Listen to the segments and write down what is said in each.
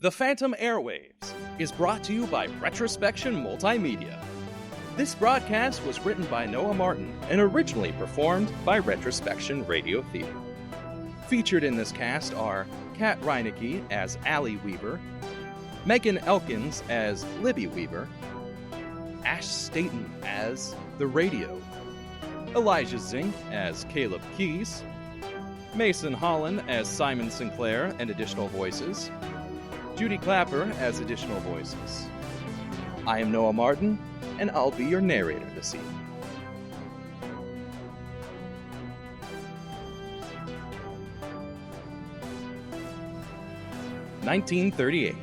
The Phantom Airwaves is brought to you by Retrospection Multimedia. This broadcast was written by Noah Martin and originally performed by Retrospection Radio Theatre. Featured in this cast are Kat Reinecke as Allie Weaver, Megan Elkins as Libby Weaver, Ash Staten as The Radio, Elijah Zink as Caleb Keyes, Mason Holland as Simon Sinclair and additional voices, Judy Clapper as additional voices. I am Noah Martin, and I'll be your narrator this evening. (1938),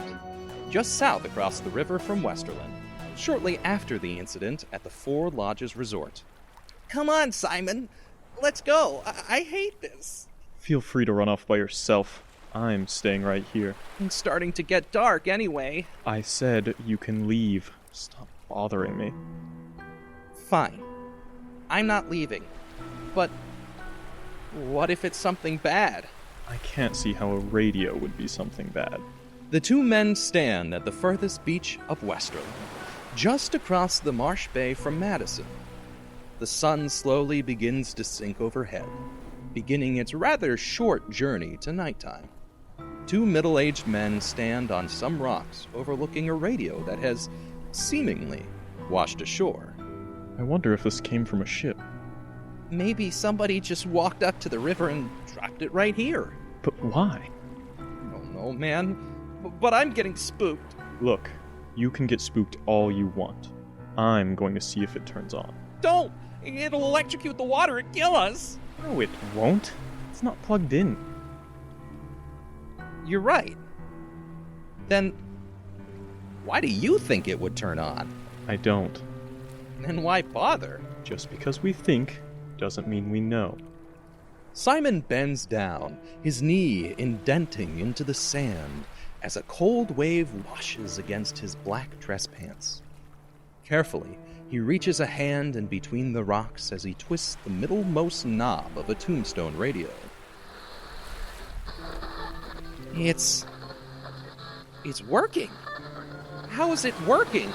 just south across the river from Westerland, shortly after the incident at the Four Lodges Resort. Come on, Simon. Let's go. I hate this. Feel free to run off by yourself. I'm staying right here. It's starting to get dark anyway. I said you can leave. Stop bothering me. Fine. I'm not leaving. But what if it's something bad? I can't see how a radio would be something bad. The two men stand at the furthest beach of Westerland, just across the marsh bay from Madison. The sun slowly begins to sink overhead, beginning its rather short journey to nighttime. Two middle-aged men stand on some rocks overlooking a radio that has seemingly washed ashore. I wonder if this came from a ship. Maybe somebody just walked up to the river and dropped it right here. But why? I don't know, man. But I'm getting spooked. Look, you can get spooked all you want. I'm going to see if it turns on. Don't! It'll electrocute the water and kill us! No, it won't. It's not plugged in. You're right. Then, why do you think it would turn on? I don't. Then why bother? Just because we think doesn't mean we know. Simon bends down, his knee indenting into the sand as a cold wave washes against his black dress pants. Carefully, he reaches a hand in between the rocks as he twists the middlemost knob of a tombstone radio. It's working. How is it working?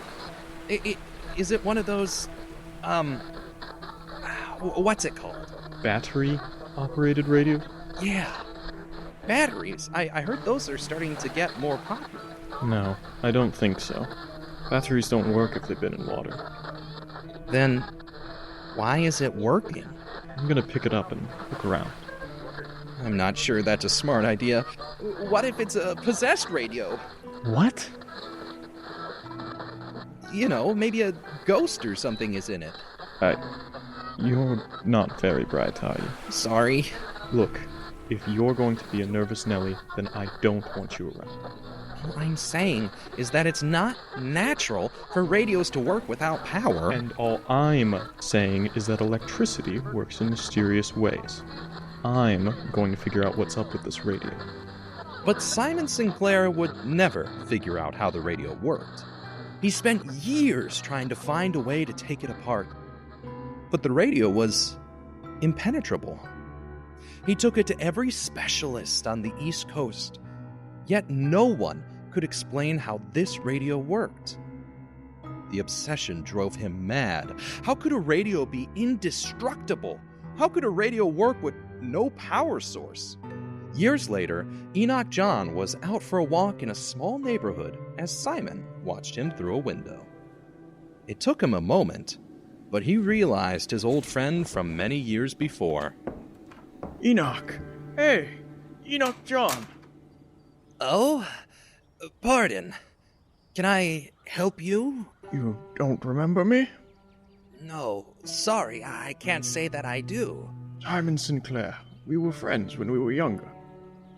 Is it one of those, what's it called? Battery-operated radios? Yeah. Batteries. I heard those are starting to get more popular. No, I don't think so. Batteries don't work if they've been in water. Then, why is it working? I'm gonna pick it up and look around. I'm not sure that's a smart idea. What if it's a possessed radio? What? You know, maybe a ghost or something is in it. You're not very bright, are you? Sorry. Look, if you're going to be a nervous Nelly, then I don't want you around. All I'm saying is that it's not natural for radios to work without power. And all I'm saying is that electricity works in mysterious ways. I'm going to figure out what's up with this radio. But Simon Sinclair would never figure out how the radio worked. He spent years trying to find a way to take it apart. But the radio was impenetrable. He took it to every specialist on the East Coast, yet no one could explain how this radio worked. The obsession drove him mad. How could a radio be indestructible? How could a radio work with no power source? Years later, Enoch John was out for a walk in a small neighborhood as Simon watched him through a window. It took him a moment, but he realized his old friend from many years before. Enoch! Hey! Enoch John! Oh? Pardon. Can I help you? You don't remember me? No, sorry, I can't say that I do. Simon Sinclair. We were friends when we were younger.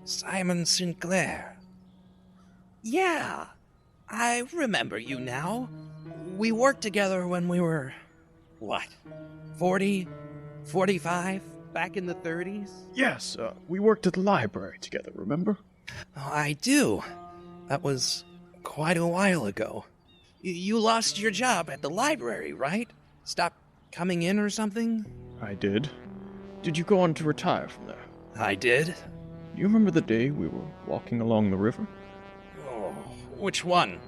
Simon Sinclair. Yeah, I remember you now. We worked together when we were, 40, 45, back in the 30s? Yes, we worked at the library together, remember? Oh, I do. That was quite a while ago. You lost your job at the library, right? Stopped coming in or something? I did. Did you go on to retire from there? I did. Do you remember the day we were walking along the river? Oh, Which one?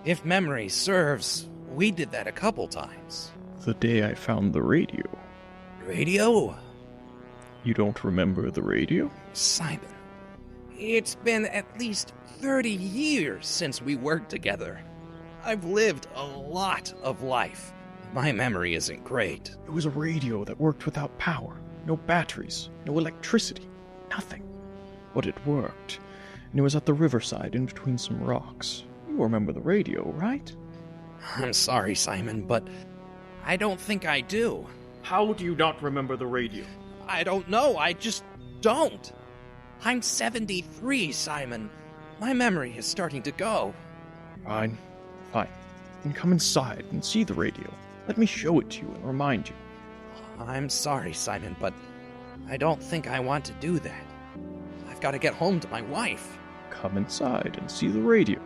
If memory serves, we did that a couple times. The day I found the radio. Radio? You don't remember the radio? Simon, it's been at least 30 years since we worked together. I've lived a lot of life. My memory isn't great. It was a radio that worked without power. No batteries, no electricity, nothing. But it worked. And it was at the riverside in between some rocks. You remember the radio, right? I'm sorry, Simon, but I don't think I do. How do you not remember the radio? I don't know, I just don't. I'm 73, Simon. My memory is starting to go. Fine. Then come inside and see the radio. Let me show it to you and remind you. I'm sorry, Simon, but I don't think I want to do that. I've got to get home to my wife. Come inside and see the radio.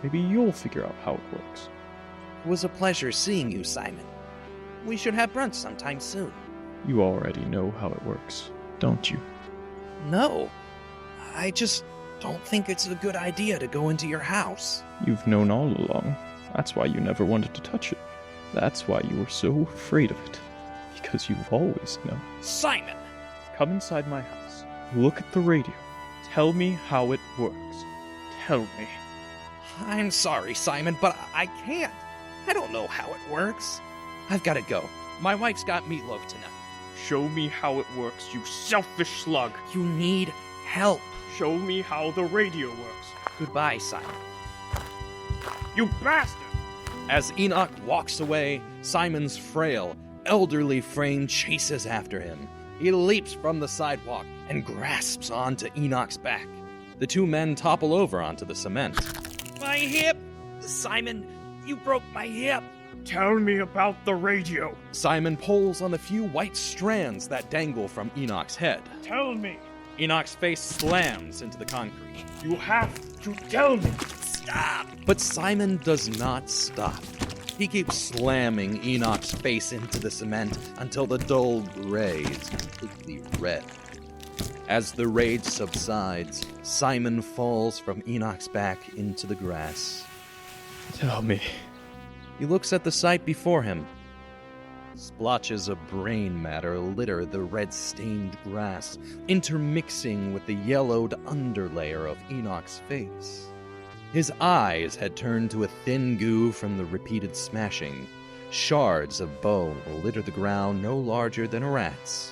Maybe you'll figure out how it works. It was a pleasure seeing you, Simon. We should have brunch sometime soon. You already know how it works, don't you? No. I just don't think it's a good idea to go into your house. You've known all along. That's why you never wanted to touch it. That's why you were so afraid of it. Because you've always known. Simon! Come inside my house. Look at the radio. Tell me how it works. Tell me. I'm sorry, Simon, but I can't. I don't know how it works. I've got to go. My wife's got meatloaf tonight. Show me how it works, you selfish slug. You need help. Show me how the radio works. Goodbye, Simon. You bastard! As Enoch walks away, Simon's frail, elderly frame chases after him. He leaps from the sidewalk and grasps onto Enoch's back. The two men topple over onto the cement. My hip! Simon, you broke my hip! Tell me about the radio. Simon pulls on the few white strands that dangle from Enoch's head. Tell me. Enoch's face slams into the concrete. You have to tell me. Stop! But Simon does not stop. He keeps slamming Enoch's face into the cement until the dull gray is completely red. As the rage subsides, Simon falls from Enoch's back into the grass. Tell me. He looks at the sight before him. Splotches of brain matter litter the red-stained grass, intermixing with the yellowed underlayer of Enoch's face. His eyes had turned to a thin goo from the repeated smashing. Shards of bone litter the ground no larger than a rat's.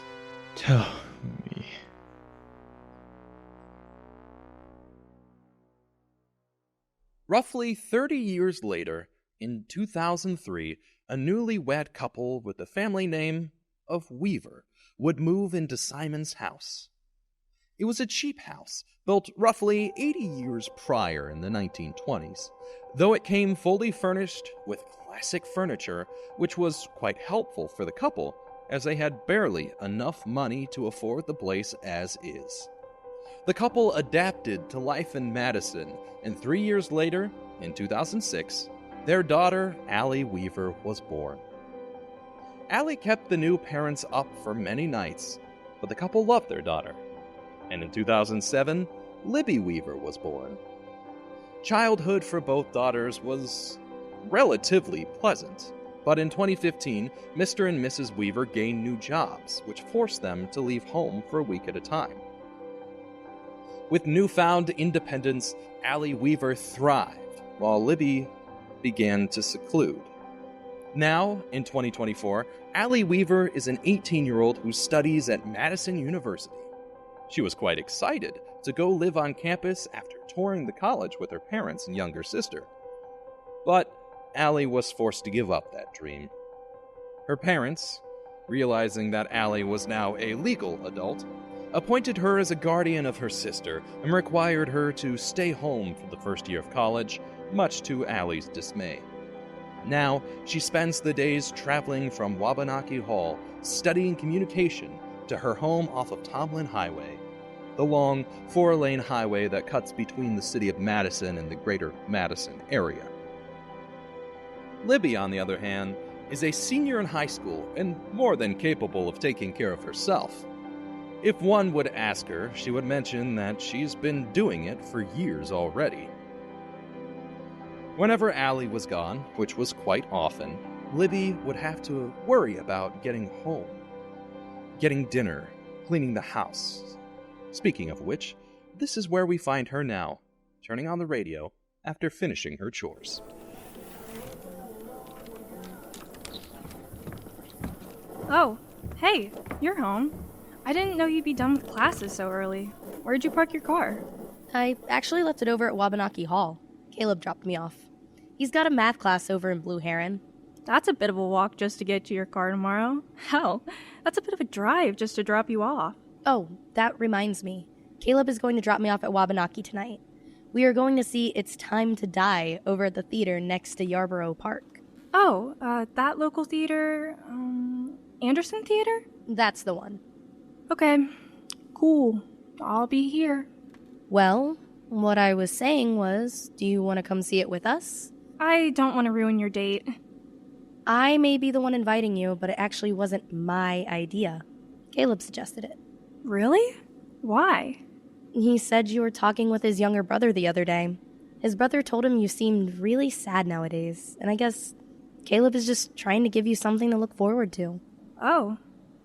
Tell me. Roughly 30 years later, in 2003, a newlywed couple with the family name of Weaver would move into Simon's house. It was a cheap house, built roughly 80 years prior in the 1920s, though it came fully furnished with classic furniture, which was quite helpful for the couple, as they had barely enough money to afford the place as is. The couple adapted to life in Madison, and 3 years later, in 2006, their daughter, Allie Weaver, was born. Allie kept the new parents up for many nights, but the couple loved their daughter. And in 2007, Libby Weaver was born. Childhood for both daughters was relatively pleasant, but in 2015, Mr. and Mrs. Weaver gained new jobs, which forced them to leave home for a week at a time. With newfound independence, Allie Weaver thrived, while Libby began to seclude. Now, in 2024, Allie Weaver is an 18-year-old who studies at Madison University. She was quite excited to go live on campus after touring the college with her parents and younger sister. But Allie was forced to give up that dream. Her parents, realizing that Allie was now a legal adult, appointed her as a guardian of her sister and required her to stay home for the first year of college, much to Allie's dismay. Now, she spends the days traveling from Wabanaki Hall, studying communication, to her home off of Tomlin Highway, the long 4-lane highway that cuts between the city of Madison and the greater Madison area. Libby, on the other hand, is a senior in high school and more than capable of taking care of herself. If one would ask her, she would mention that she's been doing it for years already. Whenever Allie was gone, which was quite often, Libby would have to worry about getting home, getting dinner, cleaning the house. Speaking of which, this is where we find her now, turning on the radio after finishing her chores. Oh, hey, you're home. I didn't know you'd be done with classes so early. Where'd you park your car? I actually left it over at Wabanaki Hall. Caleb dropped me off. He's got a math class over in Blue Heron. That's a bit of a walk just to get to your car tomorrow. Hell, that's a bit of a drive just to drop you off. Oh, that reminds me. Caleb is going to drop me off at Wabanaki tonight. We are going to see It's Time to Die over at the theater next to Yarborough Park. Oh, that local theater, Anderson Theater? That's the one. Okay, cool. I'll be here. Well, what I was saying was, do you want to come see it with us? I don't want to ruin your date. I may be the one inviting you, but it actually wasn't my idea. Caleb suggested it. Really? Why? He said you were talking with his younger brother the other day. His brother told him you seemed really sad nowadays, and I guess Caleb is just trying to give you something to look forward to. Oh,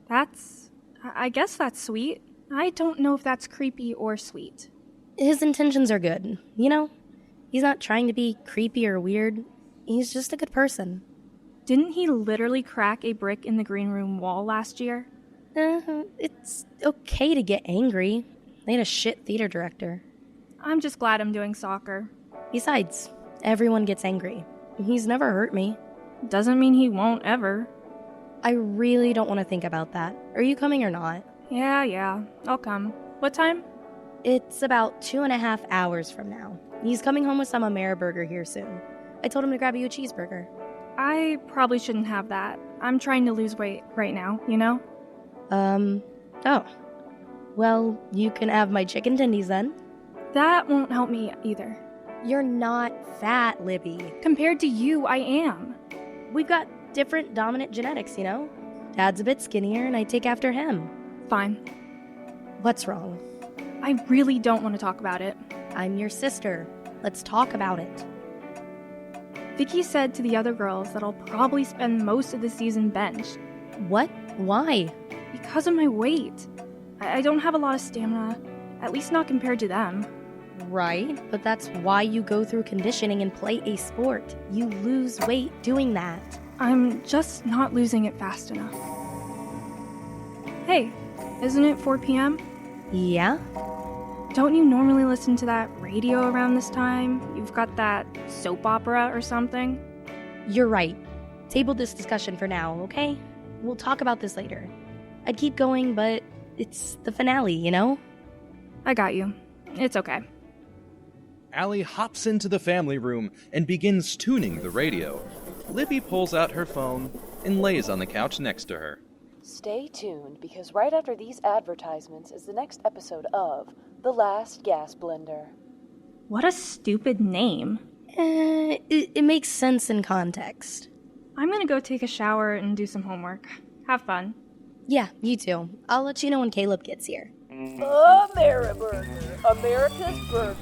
I guess that's sweet. I don't know if that's creepy or sweet. His intentions are good, you know? He's not trying to be creepy or weird. He's just a good person. Didn't he literally crack a brick in the green room wall last year? It's okay to get angry. They had a shit theater director. I'm just glad I'm doing soccer. Besides, everyone gets angry. He's never hurt me. Doesn't mean he won't ever. I really don't want to think about that. Are you coming or not? Yeah, I'll come. What time? It's about 2.5 hours from now. He's coming home with some Ameriburger here soon. I told him to grab you a cheeseburger. I probably shouldn't have that. I'm trying to lose weight right now, you know? Oh. Well, you can have my chicken tendies then. That won't help me either. You're not fat, Libby. Compared to you, I am. We've got different dominant genetics, you know? Dad's a bit skinnier and I take after him. Fine. What's wrong? I really don't want to talk about it. I'm your sister. Let's talk about it. Vicky said to the other girls that I'll probably spend most of the season benched. What? Why? Because of my weight. I don't have a lot of stamina, at least not compared to them. Right, but that's why you go through conditioning and play a sport. You lose weight doing that. I'm just not losing it fast enough. Hey, isn't it 4 p.m.? Yeah? Don't you normally listen to that radio around this time? You've got that soap opera or something? You're right. Table this discussion for now, okay? We'll talk about this later. I'd keep going, but it's the finale, you know? I got you. It's okay. Allie hops into the family room and begins tuning the radio. Libby pulls out her phone and lays on the couch next to her. Stay tuned, because right after these advertisements is the next episode of The Last Gas Blender. What a stupid name. It makes sense in context. I'm gonna go take a shower and do some homework. Have fun. Yeah, you too. I'll let you know when Caleb gets here. Ameriburger, America's burger,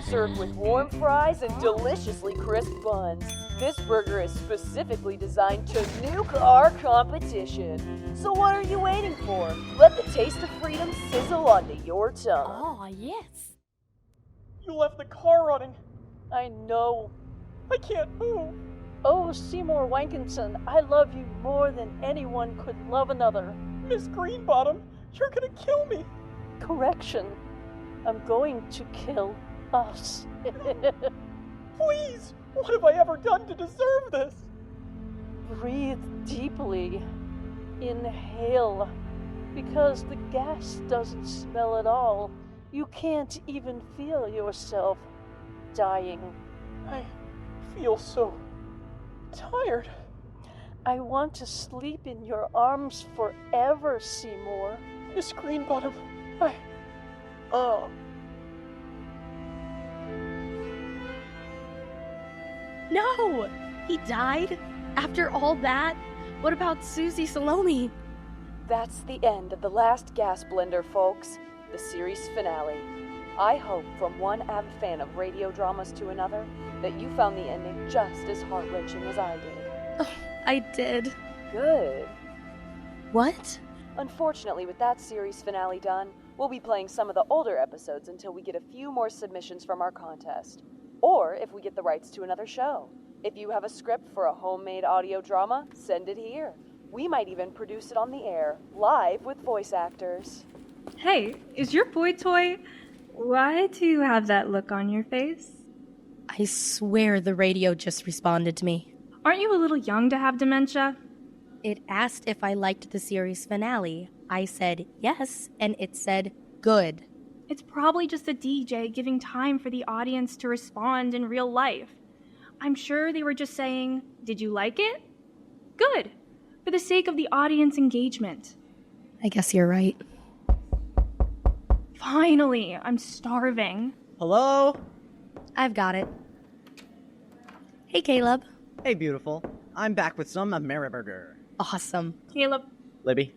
served with warm fries and deliciously crisp buns. This burger is specifically designed to nuke our competition. So what are you waiting for? Let the taste of freedom sizzle onto your tongue. Oh, yes. You left the car running. I know. I can't move. Oh, Seymour Wankinson, I love you more than anyone could love another. Miss Greenbottom, you're gonna kill me. Correction. I'm going to kill us. Please! What have I ever done to deserve this? Breathe deeply. Inhale. Because the gas doesn't smell at all. You can't even feel yourself dying. I feel so tired. I want to sleep in your arms forever, Seymour. Miss Greenbottom, No! He died? After all that? What about Susie Salome? That's the end of The Last Gas Blender, folks. The series finale. I hope from one avid fan of radio dramas to another that you found the ending just as heart-wrenching as I did. Oh, I did. Good. What? Unfortunately, with that series finale done, we'll be playing some of the older episodes until we get a few more submissions from our contest. Or if we get the rights to another show. If you have a script for a homemade audio drama, send it here. We might even produce it on the air, live with voice actors. Hey, is your boy toy? Why do you have that look on your face? I swear the radio just responded to me. Aren't you a little young to have dementia? It asked if I liked the series finale. I said yes, and it said good. It's probably just a DJ giving time for the audience to respond in real life. I'm sure they were just saying, did you like it? Good. For the sake of the audience engagement. I guess you're right. Finally, I'm starving. Hello? I've got it. Hey, Caleb. Hey, beautiful. I'm back with some Ameriburger. Awesome. Caleb. Libby?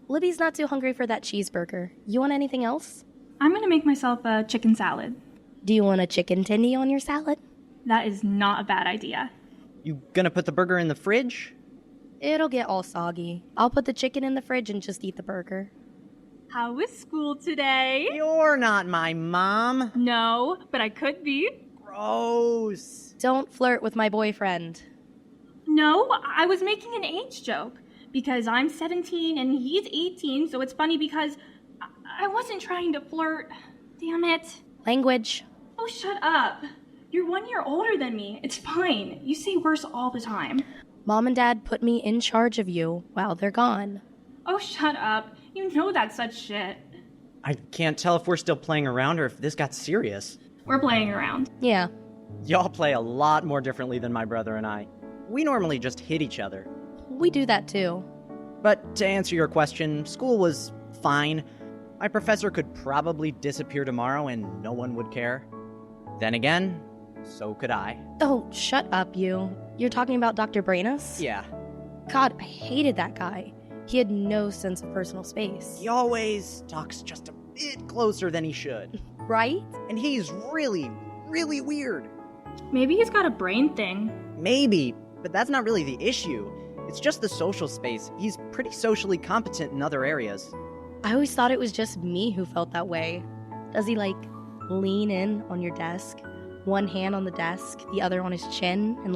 Libby's not too hungry for that cheeseburger. You want anything else? I'm gonna make myself a chicken salad. Do you want a chicken tendy on your salad? That is not a bad idea. You gonna put the burger in the fridge? It'll get all soggy. I'll put the chicken in the fridge and just eat the burger. How was school today? You're not my mom. No, but I could be. Gross. Don't flirt with my boyfriend. No, I was making an age joke. Because I'm 17 and he's 18, so it's funny because I wasn't trying to flirt. Damn it. Language. Oh, shut up. You're 1 year older than me. It's fine. You say worse all the time. Mom and Dad put me in charge of you while they're gone. Oh, shut up. You know that's such shit. I can't tell if we're still playing around or if this got serious. We're playing around. Yeah. Y'all play a lot more differently than my brother and I. We normally just hit each other. We do that too. But to answer your question, school was fine. My professor could probably disappear tomorrow and no one would care. Then again, so could I. Oh, shut up, you. You're talking about Dr. Brainus? Yeah. God, I hated that guy. He had no sense of personal space. He always talks just a bit closer than he should. Right? And he's really, really weird. Maybe he's got a brain thing. Maybe, but that's not really the issue. It's just the social space. He's pretty socially competent in other areas. I always thought it was just me who felt that way. Does he, lean in on your desk? One hand on the desk, the other on his chin, and,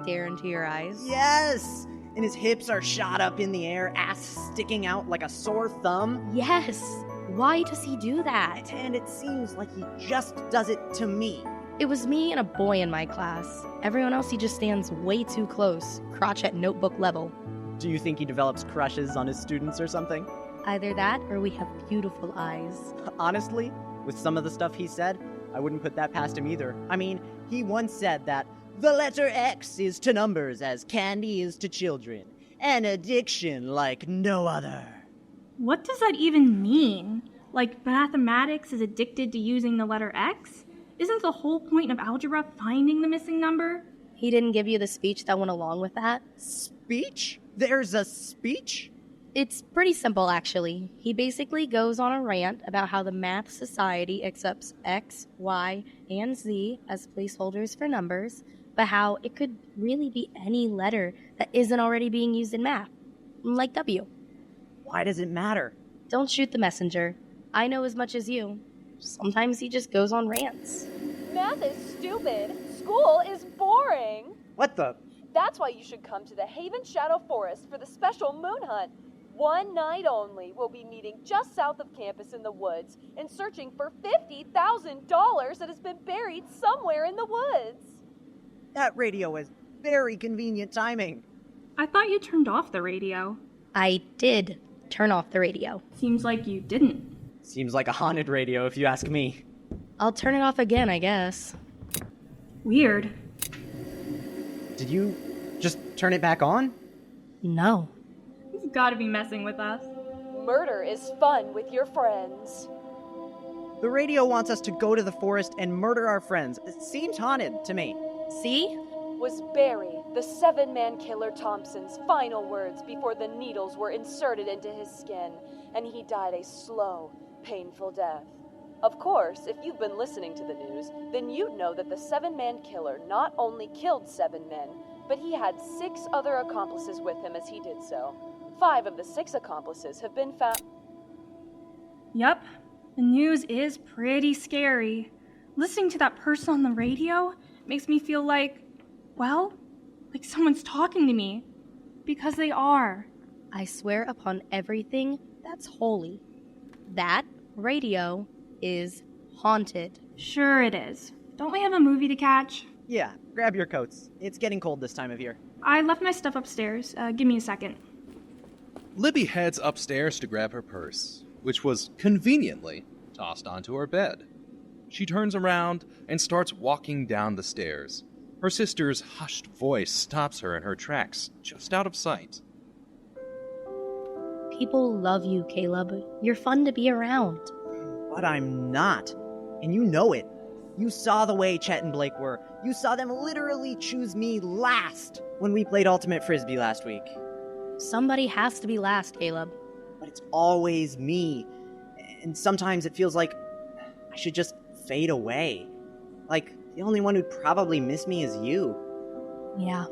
stare into your eyes? Yes! And his hips are shot up in the air, ass sticking out like a sore thumb. Yes! Why does he do that? And it seems like he just does it to me. It was me and a boy in my class. Everyone else, he just stands way too close, crotch at notebook level. Do you think he develops crushes on his students or something? Either that, or we have beautiful eyes. Honestly, with some of the stuff he said, I wouldn't put that past him either. I mean, he once said that the letter X is to numbers as candy is to children, an addiction like no other. What does that even mean? Like mathematics is addicted to using the letter X? Isn't the whole point of algebra finding the missing number? He didn't give you the speech that went along with that? Speech? There's a speech? It's pretty simple, actually. He basically goes on a rant about how the Math Society accepts X, Y, and Z as placeholders for numbers, but how it could really be any letter that isn't already being used in math, like W. Why does it matter? Don't shoot the messenger. I know as much as you. Sometimes he just goes on rants. Math is stupid. School is boring. What the? That's why you should come to the Haven Shadow Forest for the special moon hunt. One night only, we'll be meeting just south of campus in the woods and searching for $50,000 that has been buried somewhere in the woods. That radio is very convenient timing. I thought you turned off the radio. I did turn off the radio. Seems like you didn't. Seems like a haunted radio, if you ask me. I'll turn it off again, I guess. Weird. Did you just turn it back on? No. You've got to be messing with us. Murder is fun with your friends. The radio wants us to go to the forest and murder our friends. It seems haunted to me. See? Was Barry, the 7-man killer Thompson's final words before the needles were inserted into his skin, and he died a slow, painful death. Of course, if you've been listening to the news, then you'd know that the 7-man killer not only killed 7 men, but he had 6 other accomplices with him as he did so. 5 of the 6 accomplices have been found. Yep, the news is pretty scary. Listening to that person on the radio makes me feel like someone's talking to me. Because they are. I swear upon everything that's holy. That radio is haunted. Sure it is. Don't we have a movie to catch? Yeah, grab your coats. It's getting cold this time of year. I left my stuff upstairs. Give me a second. Libby heads upstairs to grab her purse, which was conveniently tossed onto her bed. She turns around and starts walking down the stairs. Her sister's hushed voice stops her in her tracks, just out of sight. People love you, Caleb. You're fun to be around. But I'm not. And you know it. You saw the way Chet and Blake were. You saw them literally choose me last when we played Ultimate Frisbee last week. Somebody has to be last, Caleb. But it's always me. And sometimes it feels like I should just fade away. Like, the only one who'd probably miss me is you. Yeah.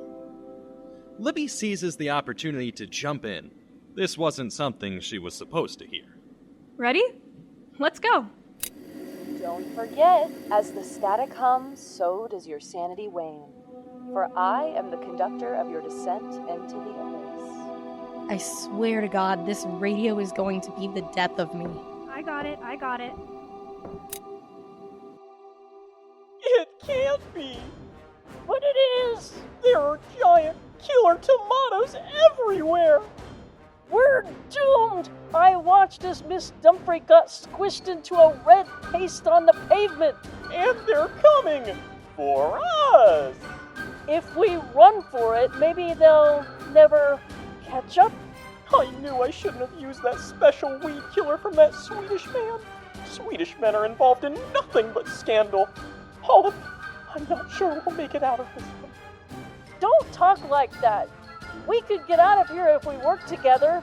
Libby seizes the opportunity to jump in. This wasn't something she was supposed to hear. Ready? Let's go. Don't forget, as the static hums, so does your sanity wane. For I am the conductor of your descent into the abyss. I swear to God, this radio is going to be the death of me. I got it. It can't be. But it is. There are giant killer tomatoes everywhere. We're doomed. I watched as Miss Dumfrey got squished into a red paste on the pavement. And they're coming for us. If we run for it, maybe they'll never catch up. I knew I shouldn't have used that special weed killer from that Swedish man. Swedish men are involved in nothing but scandal. Oh, I'm not sure we'll make it out of this one. Don't talk like that. We could get out of here if we work together.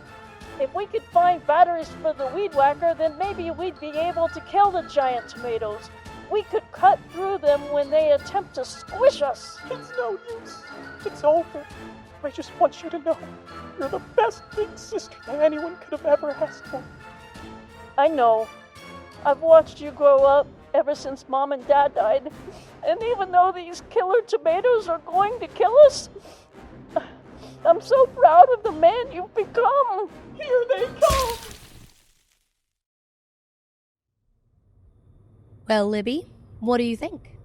If we could find batteries for the weed whacker, then maybe we'd be able to kill the giant tomatoes. We could cut through them when they attempt to squish us. It's no use. It's over. I just want you to know you're the best big sister that anyone could have ever asked for. I know. I've watched you grow up ever since Mom and Dad died. And even though these killer tomatoes are going to kill us, I'm so proud of the man you've become. Here they come. Well, Libby, what do you think?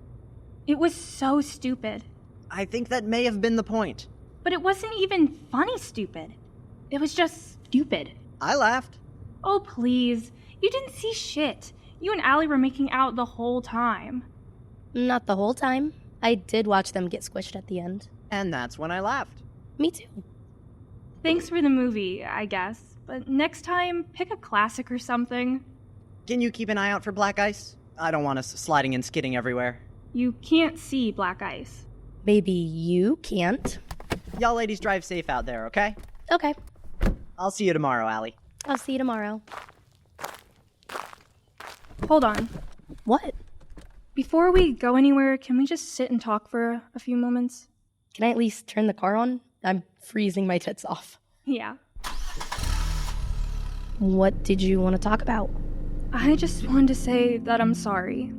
It was so stupid. I think that may have been the point. But it wasn't even funny stupid. It was just stupid. I laughed. Oh, please. You didn't see shit. You and Allie were making out the whole time. Not the whole time. I did watch them get squished at the end. And that's when I laughed. Me too. Thanks for the movie, I guess. But next time, pick a classic or something. Can you keep an eye out for black ice? I don't want us sliding and skidding everywhere. You can't see black ice. Maybe you can't. Y'all ladies drive safe out there, okay? Okay. I'll see you tomorrow, Allie. I'll see you tomorrow. Hold on. What? Before we go anywhere, can we just sit and talk for a few moments? Can I at least turn the car on? I'm freezing my tits off. Yeah. What did you want to talk about? I just wanted to say that I'm sorry.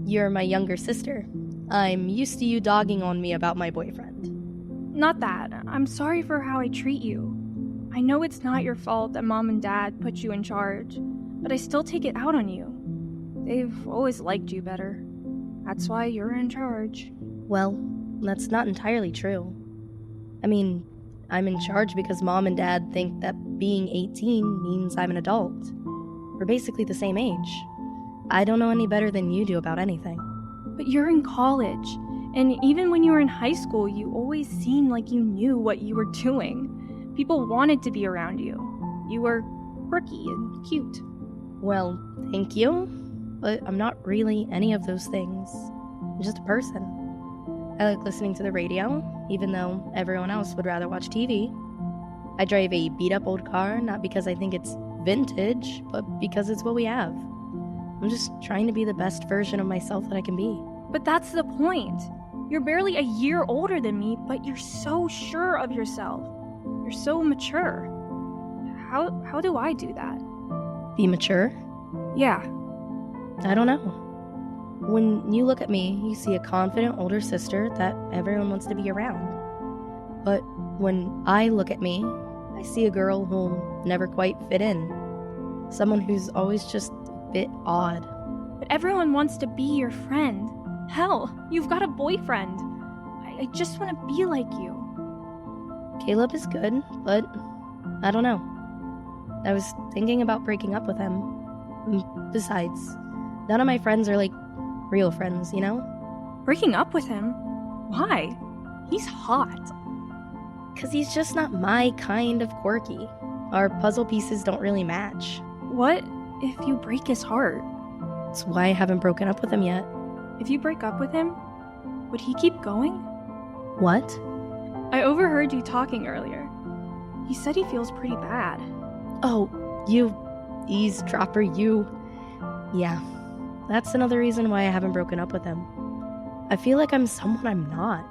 You're my younger sister. I'm used to you dogging on me about my boyfriend. Not that. I'm sorry for how I treat you. I know it's not your fault that Mom and Dad put you in charge, but I still take it out on you. They've always liked you better. That's why you're in charge. Well, that's not entirely true. I mean, I'm in charge because Mom and Dad think that being 18 means I'm an adult. We're basically the same age. I don't know any better than you do about anything. But you're in college, and even when you were in high school, you always seemed like you knew what you were doing. People wanted to be around you. You were quirky and cute. Well, thank you, but I'm not really any of those things. I'm just a person. I like listening to the radio, even though everyone else would rather watch TV. I drive a beat-up old car, not because I think it's vintage, but because it's what we have. I'm just trying to be the best version of myself that I can be. But that's the point. You're barely a year older than me, but you're so sure of yourself. You're so mature. How do I do that? Be mature? Yeah. I don't know. When you look at me, you see a confident older sister that everyone wants to be around. But when I look at me, I see a girl who'll never quite fit in. Someone who's always just a bit odd. But everyone wants to be your friend. Hell, you've got a boyfriend. I just want to be like you. Caleb is good, but I don't know. I was thinking about breaking up with him. Besides, none of my friends are like real friends, you know? Breaking up with him? Why? He's hot. 'Cause he's just not my kind of quirky. Our puzzle pieces don't really match. What if you break his heart? That's why I haven't broken up with him yet. If you break up with him, would he keep going? What? I overheard you talking earlier. He said he feels pretty bad. Oh, you eavesdropper, you. Yeah, that's another reason why I haven't broken up with him. I feel like I'm someone I'm not,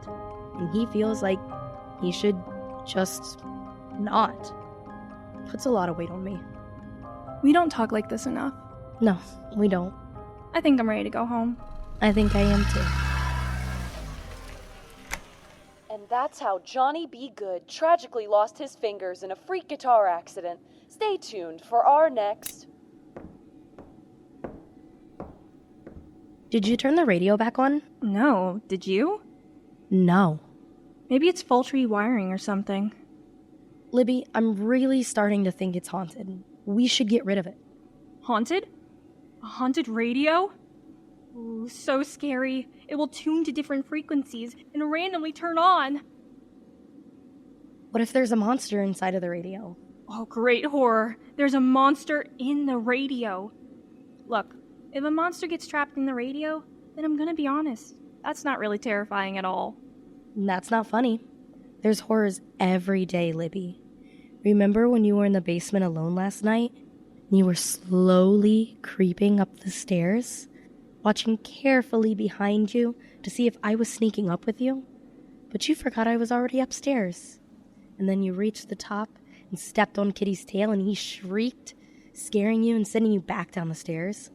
and he feels like he should just not. Puts a lot of weight on me. We don't talk like this enough. No, we don't. I think I'm ready to go home. I think I am too. And that's how Johnny B. Good tragically lost his fingers in a freak guitar accident. Stay tuned for our next... Did you turn the radio back on? No, did you? No. Maybe it's faulty wiring or something. Libby, I'm really starting to think it's haunted. We should get rid of it. Haunted? A haunted radio? Ooh, so scary. It will tune to different frequencies and randomly turn on. What if there's a monster inside of the radio? Oh, great horror. There's a monster in the radio. Look, if a monster gets trapped in the radio, then I'm gonna be honest. That's not really terrifying at all. That's not funny. There's horrors every day, Libby. Remember when you were in the basement alone last night? And you were slowly creeping up the stairs, watching carefully behind you to see if I was sneaking up with you? But you forgot I was already upstairs. And then you reached the top and stepped on Kitty's tail and he shrieked, scaring you and sending you back down the stairs.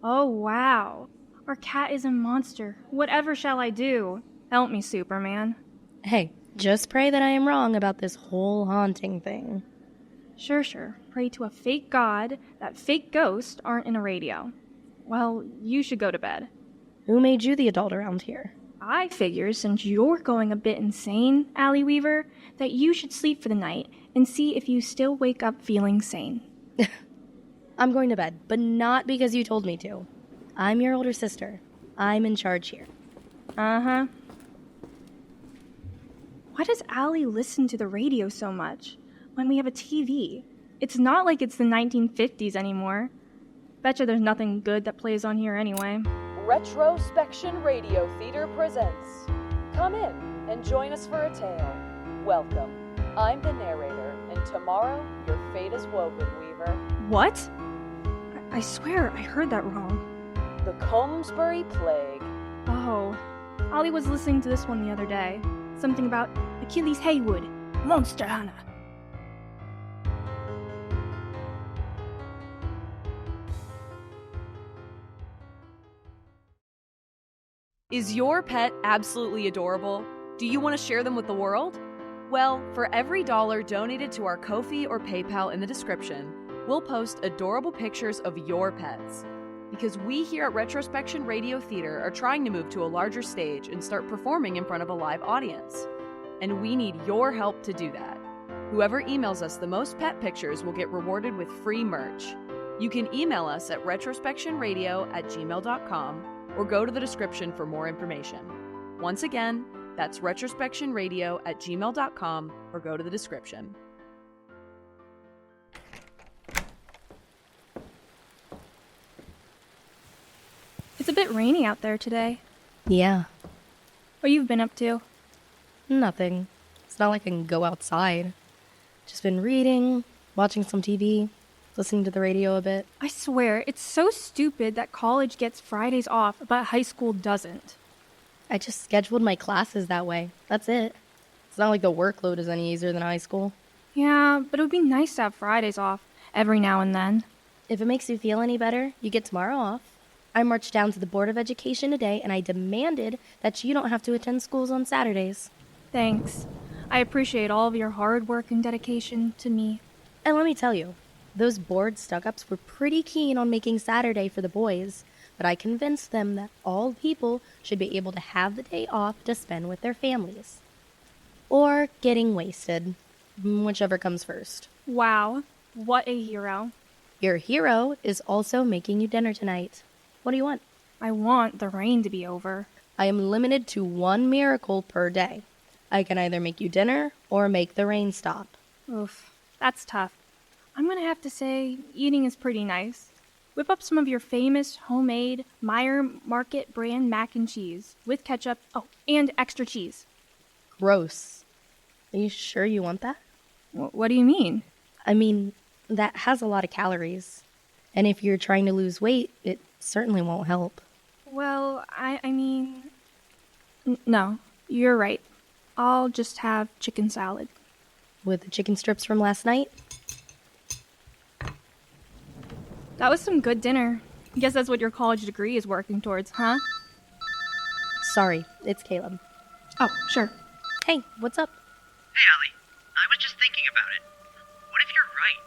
Oh, wow. Our cat is a monster. Whatever shall I do? Help me, Superman. Hey, just pray that I am wrong about this whole haunting thing. Sure. Pray to a fake god that fake ghosts aren't in a radio. Well, you should go to bed. Who made you the adult around here? I figure since you're going a bit insane, Allie Weaver, that you should sleep for the night and see if you still wake up feeling sane. I'm going to bed, but not because you told me to. I'm your older sister. I'm in charge here. Uh-huh. Why does Allie listen to the radio so much when we have a TV? It's not like it's the 1950s anymore. Betcha there's nothing good that plays on here anyway. Retrospection Radio Theatre presents. Come in and join us for a tale. Welcome. I'm the narrator, and tomorrow your fate is woven, Weaver. What? I swear I heard that wrong. The Combsbury Plague. Oh, Ollie was listening to this one the other day. Something about Achilles Haywood, Monster Hunter. Is your pet absolutely adorable? Do you want to share them with the world? Well, for every $1 donated to our Ko-fi or PayPal in the description, we'll post adorable pictures of your pets. Because we here at Retrospection Radio Theatre are trying to move to a larger stage and start performing in front of a live audience. And we need your help to do that. Whoever emails us the most pet pictures will get rewarded with free merch. You can email us at retrospectionradio@gmail.com or go to the description for more information. Once again, that's retrospectionradio@gmail.com or go to the description. It's a bit rainy out there today. Yeah. What you've been up to? Nothing. It's not like I can go outside. Just been reading, watching some TV. listening to the radio a bit. I swear, it's so stupid that college gets Fridays off, but high school doesn't. I just scheduled my classes that way. That's it. It's not like the workload is any easier than high school. Yeah, but it would be nice to have Fridays off every now and then. If it makes you feel any better, you get tomorrow off. I marched down to the Board of Education today, and I demanded that you don't have to attend schools on Saturdays. Thanks. I appreciate all of your hard work and dedication to me. And let me tell you, those board stuck-ups were pretty keen on making Saturday for the boys, but I convinced them that all people should be able to have the day off to spend with their families. Or getting wasted, whichever comes first. Wow, what a hero. Your hero is also making you dinner tonight. What do you want? I want the rain to be over. I am limited to 1 miracle per day. I can either make you dinner or make the rain stop. Oof, that's tough. I'm gonna have to say, eating is pretty nice. Whip up some of your famous homemade Meyer Market brand mac and cheese with ketchup, and extra cheese. Gross. Are you sure you want that? What do you mean? I mean, that has a lot of calories. And if you're trying to lose weight, it certainly won't help. Well, I mean... No, you're right. I'll just have chicken salad. With the chicken strips from last night? That was some good dinner. Guess that's what your college degree is working towards, huh? Sorry, it's Caleb. Oh, sure. Hey, what's up? Hey, Allie. I was just thinking about it. What if you're right?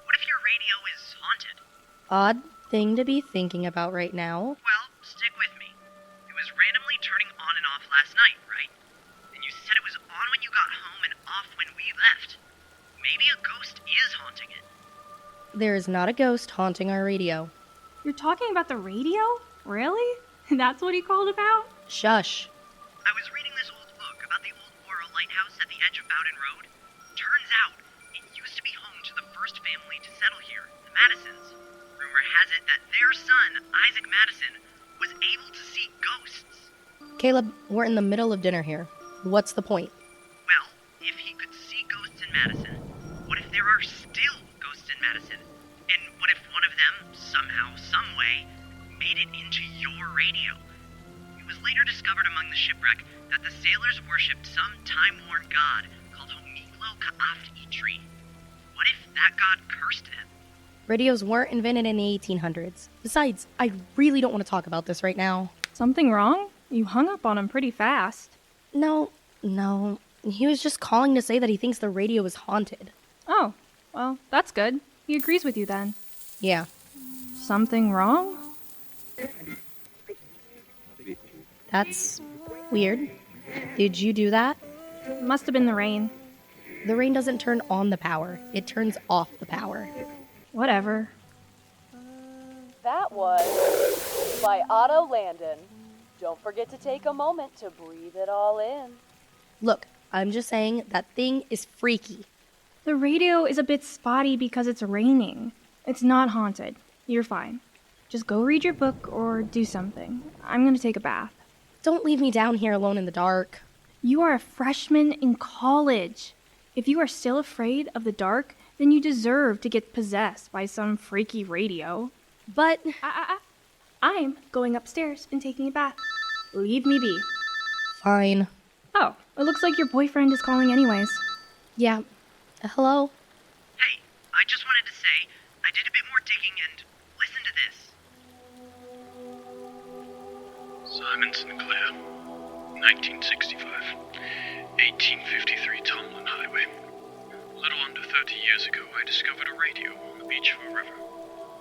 What if your radio is haunted? Odd thing to be thinking about right now. Well, stick with me. It was randomly turning on and off last night, right? And you said it was on when you got home and off when we left. Maybe a ghost is haunting it. There is not a ghost haunting our radio. You're talking about the radio? Really? That's what he called about? Shush. I was reading this old book about the old Laurel Lighthouse at the edge of Bowden Road. Turns out, it used to be home to the first family to settle here, the Madisons. Rumor has it that their son, Isaac Madison, was able to see ghosts. Caleb, we're in the middle of dinner here. What's the point? Well, if he could see ghosts in Madison, what if there are still ghosts in Madison? And what if one of them, somehow, someway, made it into your radio? It was later discovered among the shipwreck that the sailors worshipped some time-worn god called Homiklo Ka'aft Itri. What if that god cursed them? Radios weren't invented in the 1800s. Besides, I really don't want to talk about this right now. Something wrong? You hung up on him pretty fast. No. He was just calling to say that he thinks the radio is haunted. Oh, well, that's good. He agrees with you then. Yeah. Something wrong? That's weird. Did you do that? Must have been the rain. The rain doesn't turn on the power. It turns off the power. Whatever. That was by Otto Landon. Don't forget to take a moment to breathe it all in. Look, I'm just saying that thing is freaky. The radio is a bit spotty because it's raining. It's not haunted. You're fine. Just go read your book or do something. I'm gonna take a bath. Don't leave me down here alone in the dark. You are a freshman in college. If you are still afraid of the dark, then you deserve to get possessed by some freaky radio. But... I'm going upstairs and taking a bath. Leave me be. Fine. Oh, it looks like your boyfriend is calling anyways. Yeah. Hello? Hey, I just wanted to say, I did a bit more digging and listen to this. Simon Sinclair, 1965, 1853 Tomlin Highway. A little under 30 years ago, I discovered a radio on the beach of a river.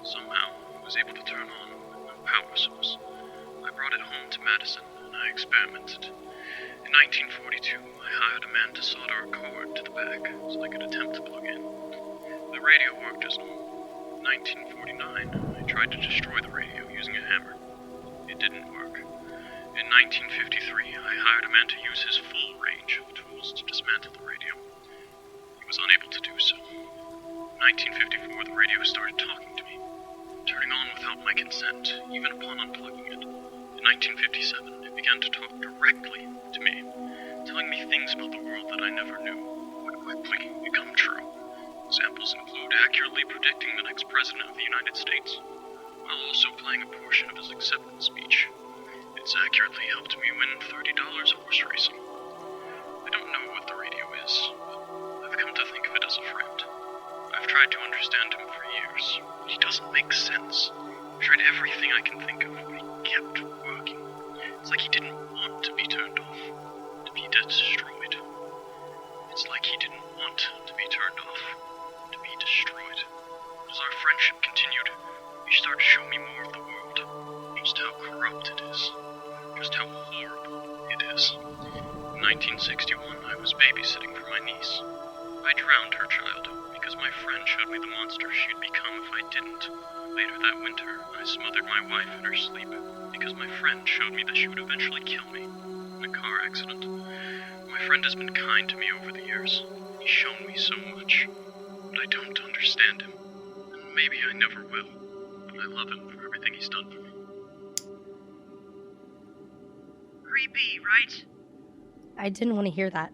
Somehow, I was able to turn on with no power source. I brought it home to Madison, and I experimented. In 1942, I hired a man to solder a cord to the back so I could attempt to plug in. The radio worked as normal. In 1949, I tried to destroy the radio using a hammer. It didn't work. In 1953, I hired a man to use his full range of tools to dismantle the radio. He was unable to do so. In 1954, the radio started talking to me, turning on without my consent, even upon unplugging it. In 1957, it began to talk directly to me, telling me things about the world that I never knew would quickly become true. Examples include accurately predicting the next president of the United States, while also playing a portion of his acceptance speech. It's accurately helped me win $30 horse racing. I don't know what the radio is, but I've come to think of it as a friend. I've tried to understand him for years, but he doesn't make sense. I've tried everything I can think of, but he kept working. It's like he didn't want to be turned off, to be destroyed. It's like he didn't want to be turned off, to be destroyed. As our friendship continued, he started to show me more of the world, just how corrupt it is, just how horrible it is. In 1961, I was babysitting for my niece. I drowned her child because my friend showed me the monster she'd become if I didn't. Later that winter, I smothered my wife in her sleep because my friend showed me that she would eventually kill me in a car accident. My friend has been kind to me over the years. He's shown me so much, but I don't understand him. And maybe I never will, but I love him for everything he's done for me. Creepy, right? I didn't want to hear that.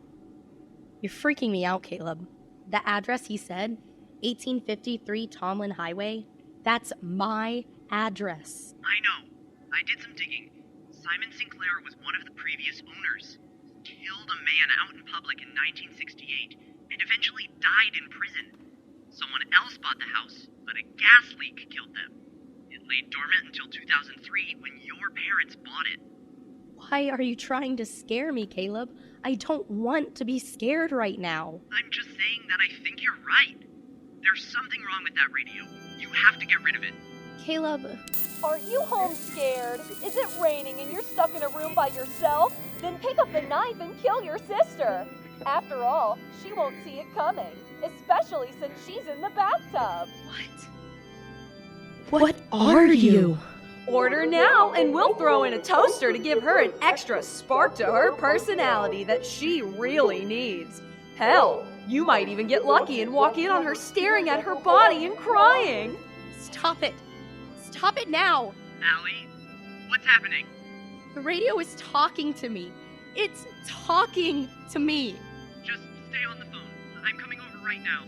You're freaking me out, Caleb. The address he said, 1853 Tomlin Highway, that's my address. I know. I did some digging. Simon Sinclair was one of the previous owners. Killed a man out in public in 1968 and eventually died in prison. Someone else bought the house, but a gas leak killed them. It lay dormant until 2003 when your parents bought it. Why are you trying to scare me, Caleb? I don't want to be scared right now. I'm just saying that I think you're right. There's something wrong with that radio. You have to get rid of it. Caleb... Are you home scared? Is it raining and you're stuck in a room by yourself? Then pick up the knife and kill your sister. After all, she won't see it coming, especially since she's in the bathtub. What are you? Order now, and we'll throw in a toaster to give her an extra spark to her personality that she really needs. Hell, you might even get lucky and walk in on her staring at her body and crying. Stop it. Stop it now. Allie, what's happening? The radio is talking to me. It's talking to me. Just stay on the phone. I'm coming over right now.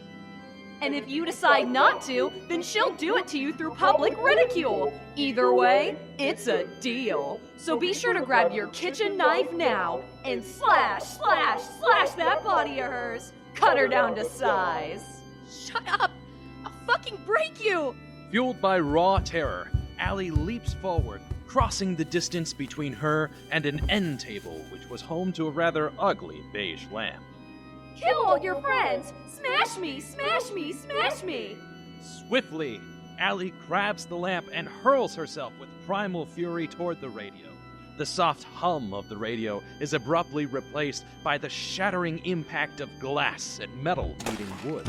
And if you decide not to, then she'll do it to you through public ridicule. Either way, it's a deal. So be sure to grab your kitchen knife now and slash, slash, slash that body of hers. Cut her down to size. Shut up! I'll fucking break you! Fueled by raw terror, Allie leaps forward, crossing the distance between her and an end table, which was home to a rather ugly beige lamp. Kill all your friends! Smash me! Smash me! Smash me! Swiftly, Allie grabs the lamp and hurls herself with primal fury toward the radio. The soft hum of the radio is abruptly replaced by the shattering impact of glass and metal meeting wood.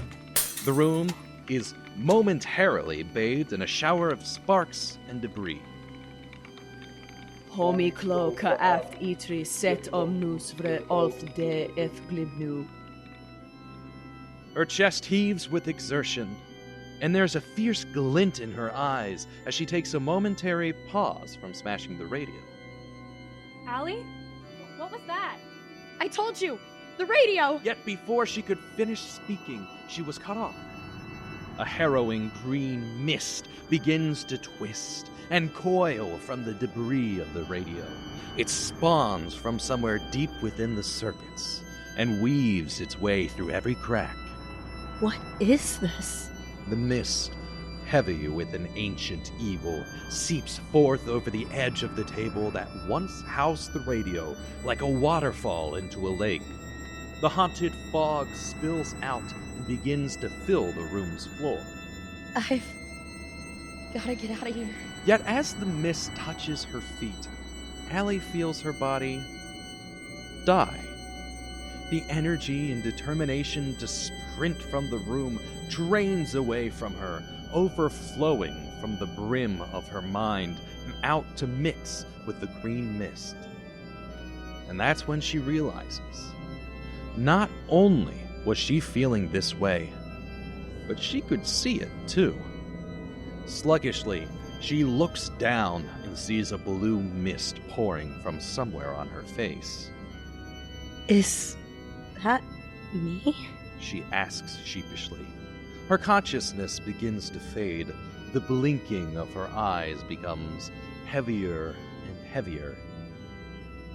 The room is momentarily bathed in a shower of sparks and debris. Homiclo ka aft itri set omnus vre olf de eth glibnu. Her chest heaves with exertion, and there's a fierce glint in her eyes as she takes a momentary pause from smashing the radio. Allie? What was that? I told you! The radio! Yet before she could finish speaking, she was cut off. A harrowing green mist begins to twist and coil from the debris of the radio. It spawns from somewhere deep within the circuits and weaves its way through every crack. What is this? The mist, heavy with an ancient evil, seeps forth over the edge of the table that once housed the radio like a waterfall into a lake. The haunted fog spills out and begins to fill the room's floor. I've gotta get out of here. Yet as the mist touches her feet, Allie feels her body die. The energy and determination to sprint from the room drains away from her, overflowing from the brim of her mind and out to mix with the green mist. And that's when she realizes, not only was she feeling this way, but she could see it too. Sluggishly, she looks down and sees a blue mist pouring from somewhere on her face. Is that me? She asks sheepishly, Her consciousness begins to fade. The blinking of her eyes becomes heavier and heavier.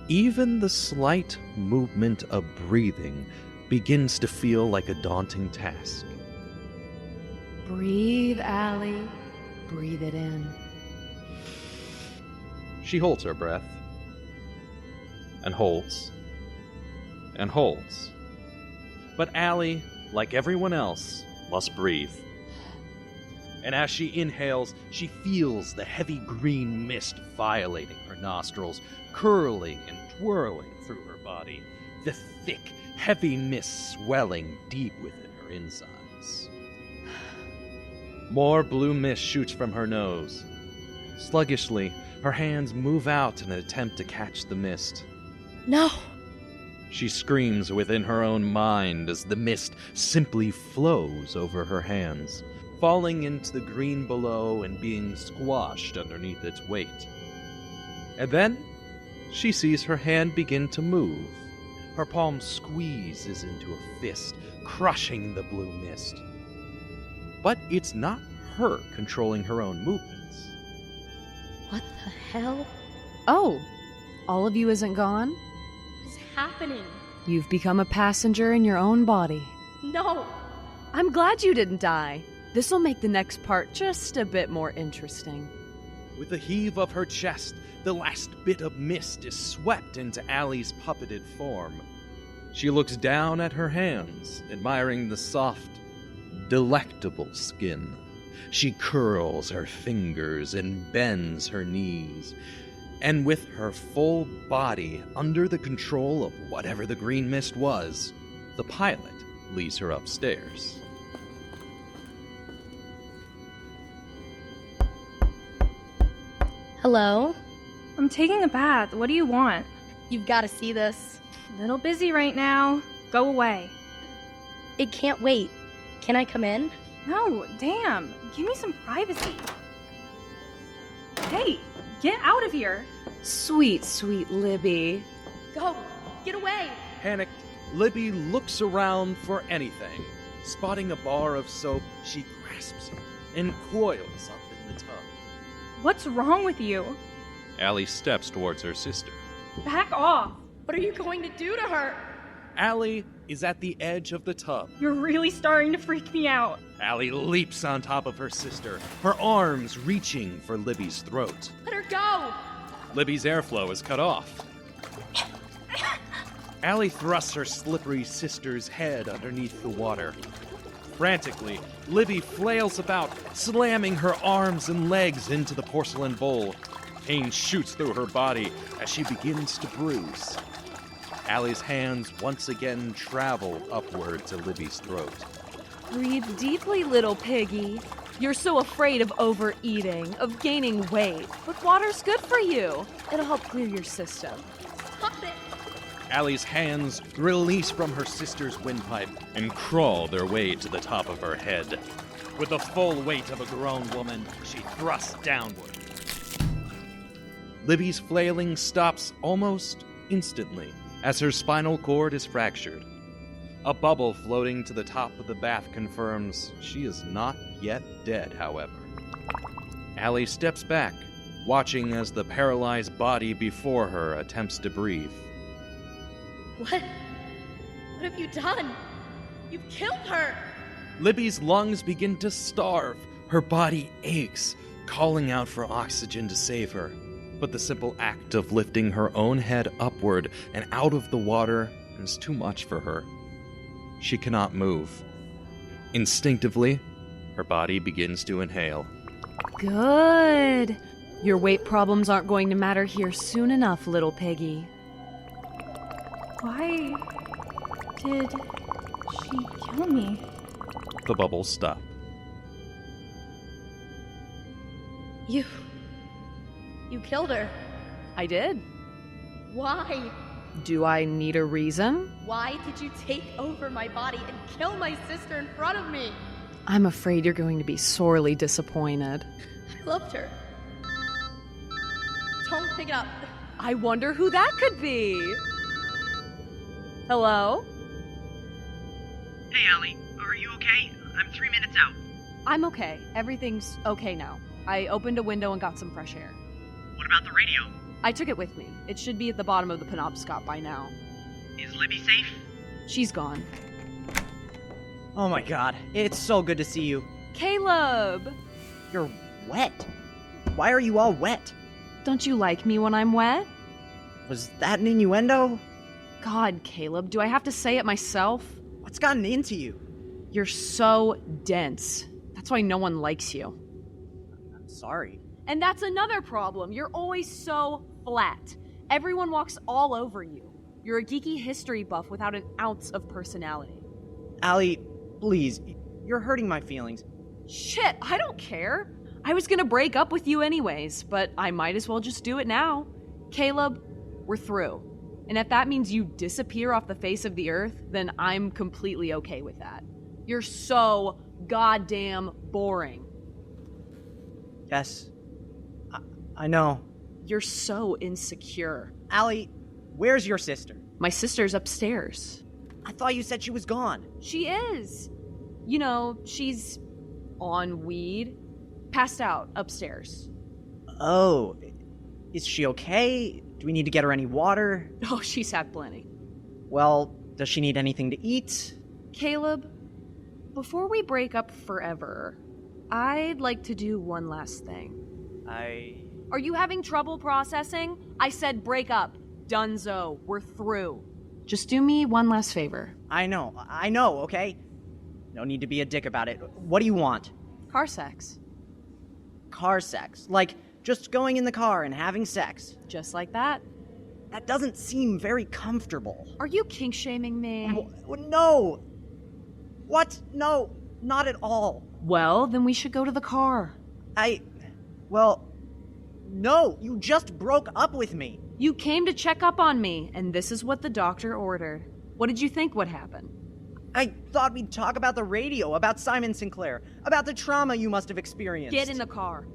Even the slight movement of breathing begins to feel like a daunting task. Breathe, Allie. Breathe it in. She holds her breath. And holds. And holds. But Allie, like everyone else, must breathe. And as she inhales, she feels the heavy green mist violating her nostrils, curling and twirling through her body, the thick, heavy mist swelling deep within her insides. More blue mist shoots from her nose. Sluggishly, her hands move out in an attempt to catch the mist. No! She screams within her own mind as the mist simply flows over her hands, falling into the green below and being squashed underneath its weight. And then, she sees her hand begin to move. Her palm squeezes into a fist, crushing the blue mist. But it's not her controlling her own movements. What the hell? Oh, all of you isn't gone? What's happening? You've become a passenger in your own body. No! I'm glad you didn't die. This'll make the next part just a bit more interesting. With a heave of her chest, the last bit of mist is swept into Allie's puppeted form. She looks down at her hands, admiring the soft, delectable skin. She curls her fingers and bends her knees. And with her full body under the control of whatever the green mist was, the pilot leads her upstairs. Hello? I'm taking a bath. What do you want? You've got to see this. Little busy right now. Go away. It can't wait. Can I come in? No, damn. Give me some privacy. Hey, get out of here. Sweet, sweet Libby. Go! Get away! Panicked, Libby looks around for anything. Spotting a bar of soap, she grasps it and coils up in the tub. What's wrong with you? Allie steps towards her sister. Back off. What are you going to do to her? Allie is at the edge of the tub. You're really starting to freak me out. Allie leaps on top of her sister, her arms reaching for Libby's throat. Let her go! Libby's airflow is cut off. Allie thrusts her slippery sister's head underneath the water. Frantically, Libby flails about, slamming her arms and legs into the porcelain bowl. Pain shoots through her body as she begins to bruise. Allie's hands once again travel upward to Libby's throat. Breathe deeply, little piggy. You're so afraid of overeating, of gaining weight, but water's good for you. It'll help clear your system. Stop it! Allie's hands release from her sister's windpipe and crawl their way to the top of her head. With the full weight of a grown woman, she thrusts downward. Libby's flailing stops almost instantly as her spinal cord is fractured. A bubble floating to the top of the bath confirms she is not yet dead, however. Allie steps back, watching as the paralyzed body before her attempts to breathe. What have you done? You've killed her! Libby's lungs begin to starve. Her body aches, calling out for oxygen to save her. But the simple act of lifting her own head upward and out of the water is too much for her. She cannot move. Instinctively, her body begins to inhale. Good. Your weight problems aren't going to matter here soon enough, little piggy. Why did she kill me? The bubbles stop. You killed her. I did. Why? Do I need a reason? Why did you take over my body and kill my sister in front of me? I'm afraid you're going to be sorely disappointed. I loved her. Don't pick it up. I wonder who that could be. Hello? Hey, Allie, are you okay? I'm 3 minutes out. I'm okay. Everything's okay now. I opened a window and got some fresh air. What about the radio? I took it with me. It should be at the bottom of the penobscot by now. Is Libby safe? She's gone. Oh my god, it's so good to see you. Caleb! You're wet. Why are you all wet? Don't you like me when I'm wet? Was that an innuendo? God, Caleb, do I have to say it myself? What's gotten into you? You're so dense. That's why no one likes you. I'm sorry. And that's another problem. You're always so flat. Everyone walks all over you. You're a geeky history buff without an ounce of personality. Allie, please, you're hurting my feelings. Shit, I don't care. I was gonna break up with you anyways, but I might as well just do it now. Caleb, we're through. And if that means you disappear off the face of the earth, then I'm completely okay with that. You're so goddamn boring. Yes, I know. You're so insecure. Allie, where's your sister? My sister's upstairs. I thought you said she was gone. She is. You know, she's on weed, passed out upstairs. Oh, is she okay? Do we need to get her any water? Oh, she's had plenty. Well, does she need anything to eat? Caleb, before we break up forever, I'd like to do one last thing. Are you having trouble processing? I said break up. Dunzo. We're through. Just do me one last favor. I know, okay? No need to be a dick about it. What do you want? Car sex. Car sex? Like, just going in the car and having sex? Just like that. That doesn't seem very comfortable. Are you kink-shaming me? No! What? No, not at all. Well, then we should go to the car. Well, no, you just broke up with me. You came to check up on me, and this is what the doctor ordered. What did you think would happen? I thought we'd talk about the radio, about Simon Sinclair, about the trauma you must have experienced. Get in the car.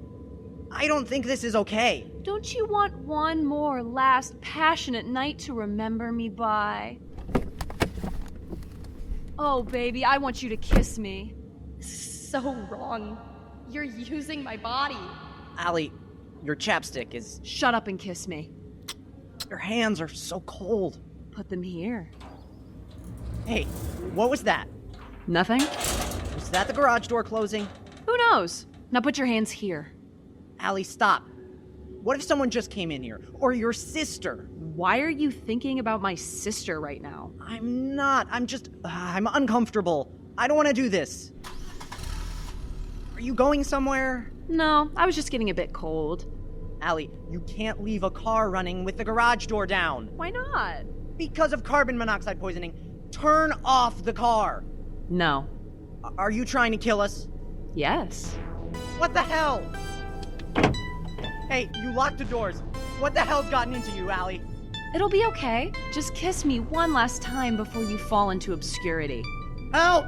I don't think this is okay. Don't you want one more last passionate night to remember me by? Oh, baby, I want you to kiss me. So wrong. You're using my body. Allie, your chapstick is... Shut up and kiss me. Your hands are so cold. Put them here. Hey, what was that? Nothing. Was that the garage door closing? Who knows? Now put your hands here. Allie, stop. What if someone just came in here? Or your sister? Why are you thinking about my sister right now? I'm not. I'm uncomfortable. I don't want to do this. Are you going somewhere? No, I was just getting a bit cold. Allie, you can't leave a car running with the garage door down. Why not? Because of carbon monoxide poisoning. Turn off the car. No. Are you trying to kill us? Yes. What the hell? Hey, you locked the doors. What the hell's gotten into you, Allie? It'll be okay. Just kiss me one last time before you fall into obscurity. Help!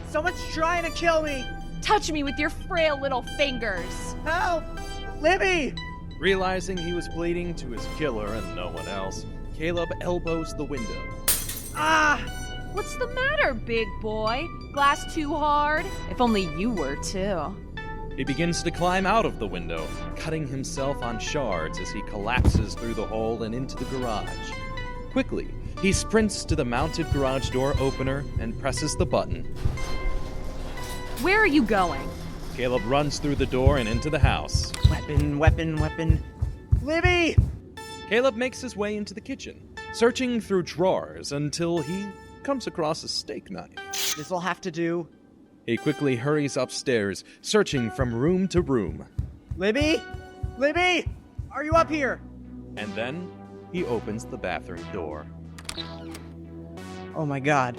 Someone's trying to kill me! Touch me with your frail little fingers. Help! Libby! Realizing he was bleeding to his killer and no one else, Caleb elbows the window. Ah! What's the matter, big boy? Glass too hard? If only you were, too. He begins to climb out of the window, cutting himself on shards as he collapses through the hole and into the garage. Quickly, he sprints to the mounted garage door opener and presses the button. Where are you going? Caleb runs through the door and into the house. Weapon, weapon, weapon. Libby! Caleb makes his way into the kitchen, searching through drawers until he comes across a steak knife. This'll have to do. He quickly hurries upstairs, searching from room to room. Libby? Libby! Are you up here? And then he opens the bathroom door. Oh my god.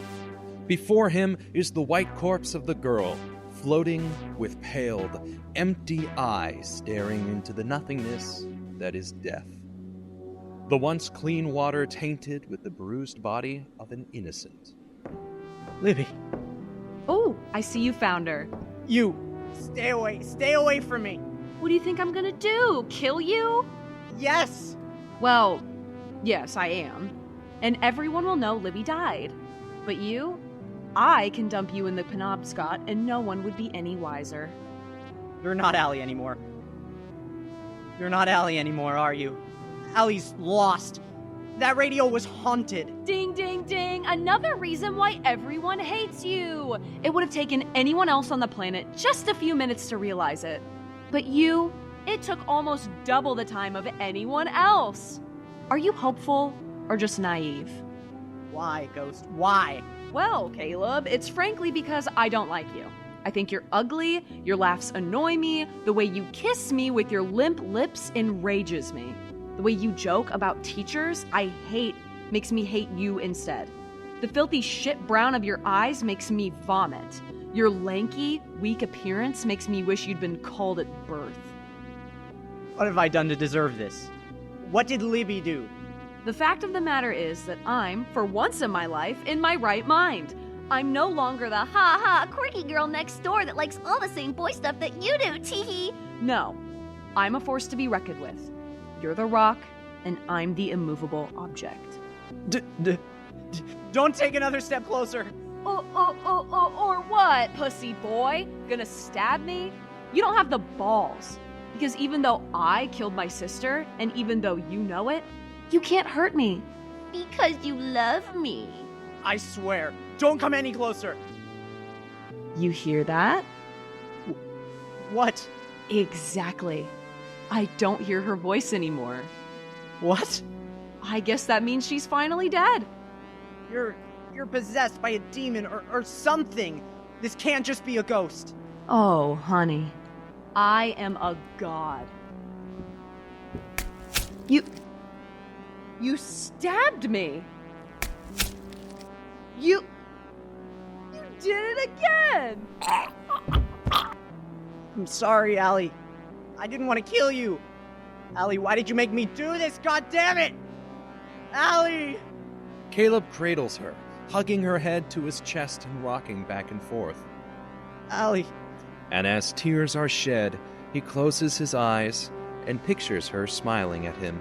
Before him is the white corpse of the girl, floating with paled, empty eyes staring into the nothingness that is death. The once clean water tainted with the bruised body of an innocent. Libby. Oh, I see you found her. You! Stay away from me! What do you think I'm gonna do? Kill you? Yes! Well, yes, I am. And everyone will know Libby died. But you? I can dump you in the Penobscot and no one would be any wiser. You're not Allie anymore. You're not Allie anymore, are you? Allie's lost. That radio was haunted. Ding, ding, ding! Another reason why everyone hates you! It would have taken anyone else on the planet just a few minutes to realize it. But you, it took almost double the time of anyone else. Are you hopeful or just naive? Why, Ghost? Why? Well, Caleb, it's frankly because I don't like you. I think you're ugly, your laughs annoy me, the way you kiss me with your limp lips enrages me. The way you joke about teachers, I hate, makes me hate you instead. The filthy shit brown of your eyes makes me vomit. Your lanky, weak appearance makes me wish you'd been culled at birth. What have I done to deserve this? What did Libby do? The fact of the matter is that I'm, for once in my life, in my right mind. I'm no longer the ha-ha quirky girl next door that likes all the same boy stuff that you do, tee-hee. No, I'm a force to be reckoned with. You're the rock, and I'm the immovable object. Don't take another step closer. Or what, pussy boy? Gonna stab me? You don't have the balls. Because even though I killed my sister, and even though you know it, you can't hurt me. Because you love me. I swear, don't come any closer. You hear that? What? Exactly. I don't hear her voice anymore. What? I guess that means she's finally dead. You're possessed by a demon or something. This can't just be a ghost. Oh, honey. I am a god. You stabbed me. You did it again. I'm sorry, Allie. I didn't want to kill you. Allie, why did you make me do this? God damn it! Allie! Caleb cradles her, hugging her head to his chest and rocking back and forth. Allie. And as tears are shed, he closes his eyes and pictures her smiling at him.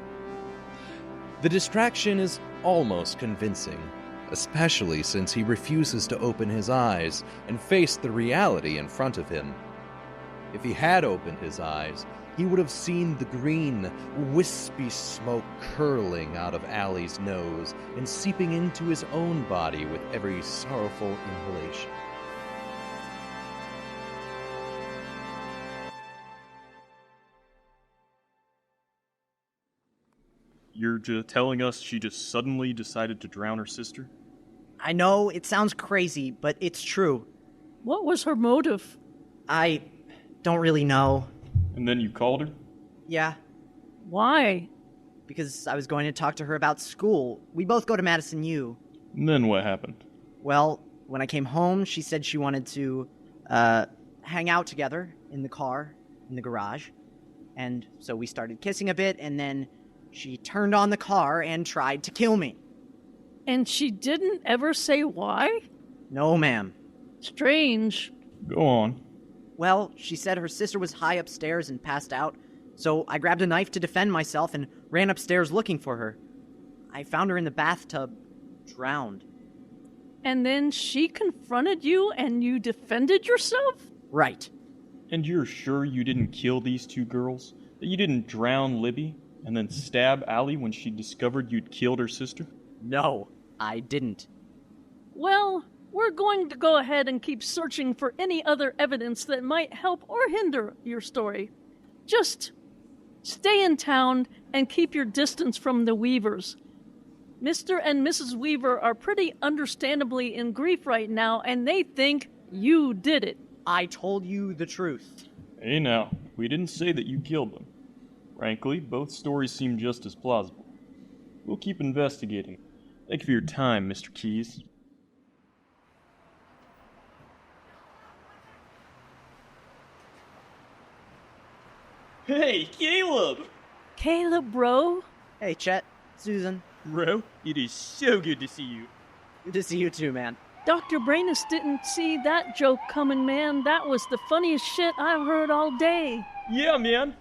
The distraction is almost convincing, especially since he refuses to open his eyes and face the reality in front of him. If he had opened his eyes, he would have seen the green, wispy smoke curling out of Allie's nose and seeping into his own body with every sorrowful inhalation. You're just telling us she just suddenly decided to drown her sister? I know, it sounds crazy, but it's true. What was her motive? I don't really know. And then you called her? Yeah. Why? Because I was going to talk to her about school. We both go to Madison U. And then what happened? Well, when I came home, she said she wanted to, hang out together in the car, in the garage. And so we started kissing a bit, and then she turned on the car and tried to kill me. And she didn't ever say why? No, ma'am. Strange. Go on. Well, she said her sister was high upstairs and passed out, so I grabbed a knife to defend myself and ran upstairs looking for her. I found her in the bathtub, drowned. And then she confronted you and you defended yourself? Right. And you're sure you didn't kill these two girls? That you didn't drown Libby and then stab Allie when she discovered you'd killed her sister? No, I didn't. Well, we're going to go ahead and keep searching for any other evidence that might help or hinder your story. Just stay in town and keep your distance from the Weavers. Mr. and Mrs. Weaver are pretty understandably in grief right now, and they think you did it. I told you the truth. Hey now, we didn't say that you killed them. Frankly, both stories seem just as plausible. We'll keep investigating. Thank you for your time, Mr. Keyes. Hey, Caleb! Caleb, bro. Hey, Chet, Susan. Bro, it is so good to see you. Good to see you too, man. Dr. Brainus didn't see that joke coming, man. That was the funniest shit I've heard all day. Yeah, man.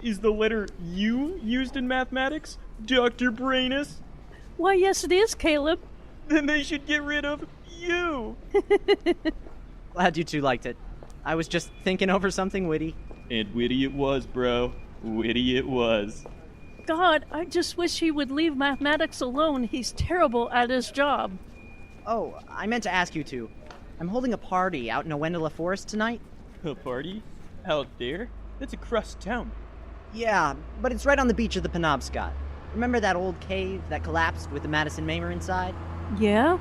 Is the letter U used in mathematics, Dr. Brainus? Why, yes it is, Caleb. Then they should get rid of you! Glad you two liked it. I was just thinking over something witty. And witty it was, bro. Witty it was. God, I just wish he would leave mathematics alone. He's terrible at his job. Oh, I meant to ask you two. I'm holding a party out in Owendela Forest tonight. A party? Out there? That's across town. Yeah, but it's right on the beach of the Penobscot. Remember that old cave that collapsed with the Madison Mamer inside? Yeah?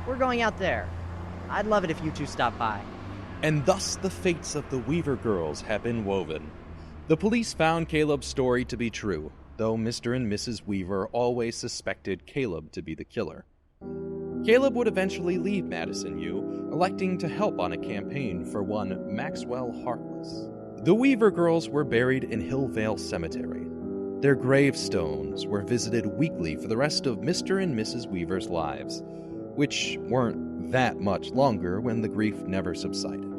We're going out there. I'd love it if you two stopped by. And thus the fates of the Weaver girls have been woven. The police found Caleb's story to be true, though Mr. and Mrs. Weaver always suspected Caleb to be the killer. Caleb would eventually leave Madison U, electing to help on a campaign for one Maxwell Harkless. The Weaver girls were buried in Hillvale Cemetery. Their gravestones were visited weekly for the rest of Mr. and Mrs. Weaver's lives, which weren't that much longer when the grief never subsided.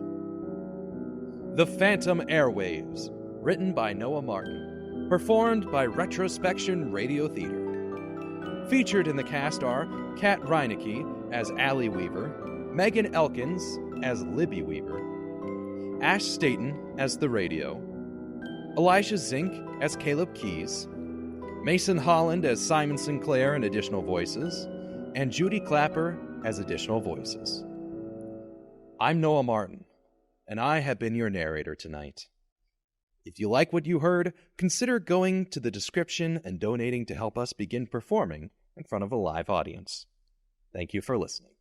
The Phantom Airwaves, written by Noah Martin, performed by Retrospection Radio Theatre. Featured in the cast are Kat Reinecke as Allie Weaver, Megan Elkins as Libby Weaver, Ash Staten as the radio, Elijah Zink as Caleb Keyes, Mason Holland as Simon Sinclair and additional voices, and Judy Clapper as additional voices. I'm Noah Martin, and I have been your narrator tonight. If you like what you heard, consider going to the description and donating to help us begin performing in front of a live audience. Thank you for listening.